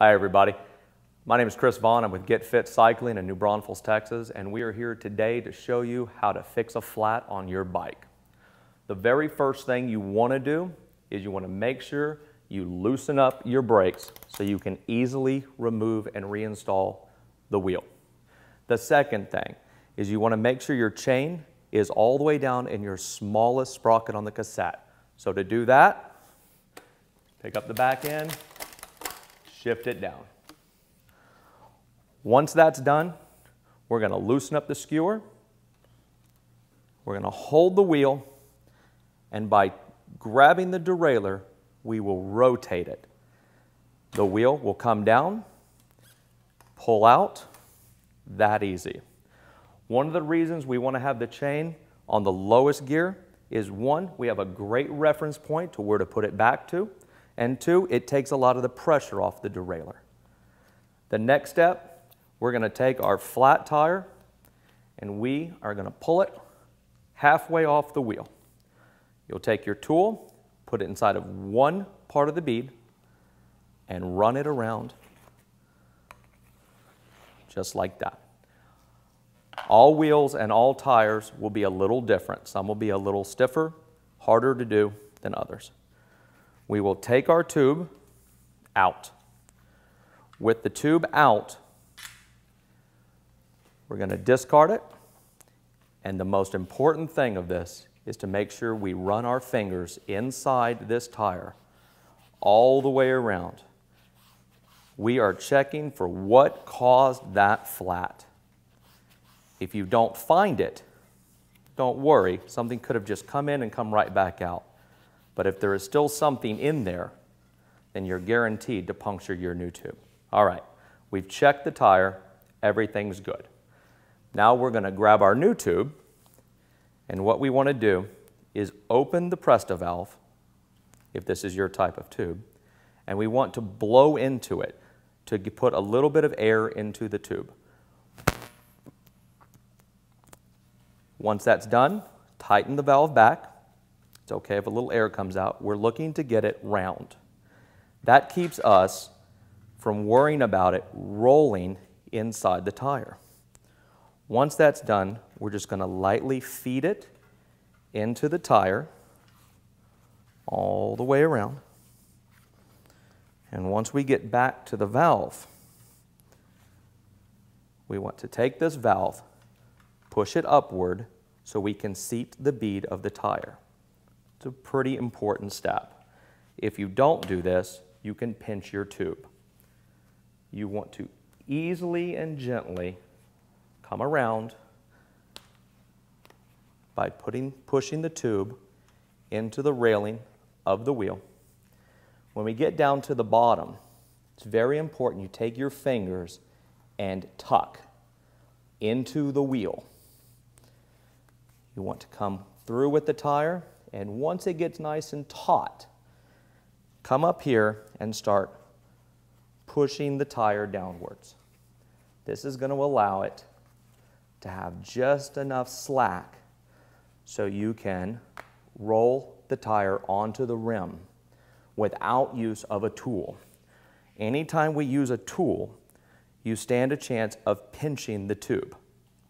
Hi everybody, my name is Chris Vaughn. I'm with Get Fit Cycling in New Braunfels, Texas, and we are here today to show you how to fix a flat on your bike. The very first thing you want to do is you want to make sure you loosen up your brakes so you can easily remove and reinstall the wheel. The second thing is you want to make sure your chain is all the way down in your smallest sprocket on the cassette. So to do that, pick up the back end, shift it down. Once that's done, we're going to loosen up the skewer. We're going to hold the wheel, and by grabbing the derailleur, we will rotate it. The wheel will come down, pull out, that easy. One of the reasons we want to have the chain on the lowest gear is one, we have a great reference point to where to put it back to, and two, it takes a lot of the pressure off the derailleur. The next step, we're going to take our flat tire and we are going to pull it halfway off the wheel. You'll take your tool, put it inside of one part of the bead, and run it around just like that. All wheels and all tires will be a little different. Some will be a little stiffer, harder to do than others. We will take our tube out. With the tube out, we're going to discard it. And the most important thing of this is to make sure we run our fingers inside this tire all the way around. We are checking for what caused that flat. If you don't find it, don't worry. Something could have just come in and come right back out. But if there is still something in there, then you're guaranteed to puncture your new tube. All right, we've checked the tire, everything's good. Now we're going to grab our new tube, and what we want to do is open the Presta valve, if this is your type of tube, and we want to blow into it to put a little bit of air into the tube. Once that's done, tighten the valve back. It's okay if a little air comes out. We're looking to get it round. That keeps us from worrying about it rolling inside the tire. Once that's done, we're just going to lightly feed it into the tire all the way around. And once we get back to the valve, we want to take this valve, push it upward so we can seat the bead of the tire. It's a pretty important step. If you don't do this, you can pinch your tube. You want to easily and gently come around by pushing the tube into the railing of the wheel. When we get down to the bottom, it's very important you take your fingers and tuck into the wheel. You want to come through with the tire, and once it gets nice and taut, come up here and start pushing the tire downwards. This is going to allow it to have just enough slack so you can roll the tire onto the rim without use of a tool. Anytime we use a tool, you stand a chance of pinching the tube.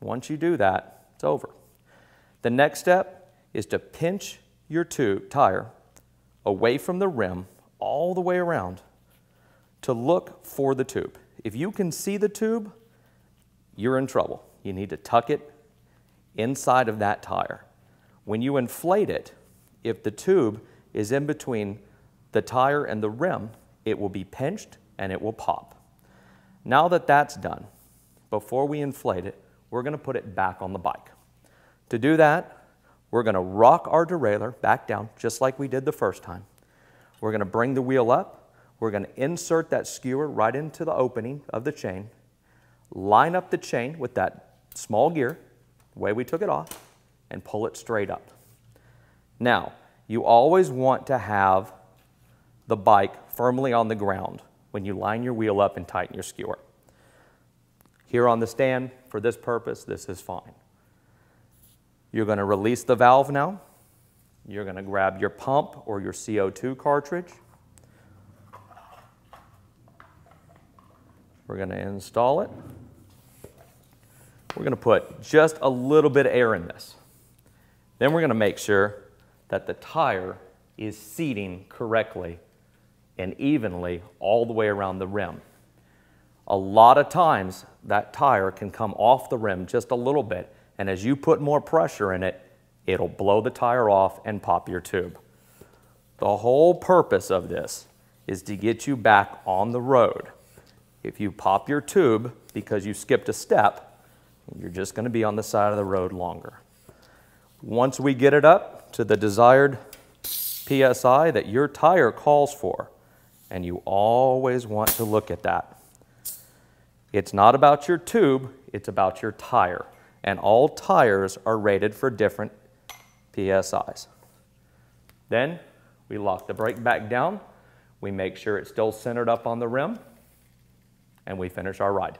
Once you do that, it's over. The next step is to pinch your tire away from the rim all the way around to look for the tube. If you can see the tube, you're in trouble. You need to tuck it inside of that tire. When you inflate it, if the tube is in between the tire and the rim, it will be pinched and it will pop. Now that that's done, before we inflate it, we're going to put it back on the bike. To do that, we're going to rock our derailleur back down, just like we did the first time. We're going to bring the wheel up. We're going to insert that skewer right into the opening of the chain, line up the chain with that small gear, the way we took it off, and pull it straight up. Now, you always want to have the bike firmly on the ground when you line your wheel up and tighten your skewer. Here on the stand, for this purpose, this is fine. You're going to release the valve now. You're going to grab your pump or your CO2 cartridge. We're going to install it. We're going to put just a little bit of air in this. Then we're going to make sure that the tire is seating correctly and evenly all the way around the rim. A lot of times that tire can come off the rim just a little bit, and as you put more pressure in it, it'll blow the tire off and pop your tube. The whole purpose of this is to get you back on the road. If you pop your tube because you skipped a step, you're just going to be on the side of the road longer. Once we get it up to the desired PSI that your tire calls for, and you always want to look at that. It's not about your tube, it's about your tire. And all tires are rated for different PSIs. Then we lock the brake back down, we make sure it's still centered up on the rim, and we finish our ride.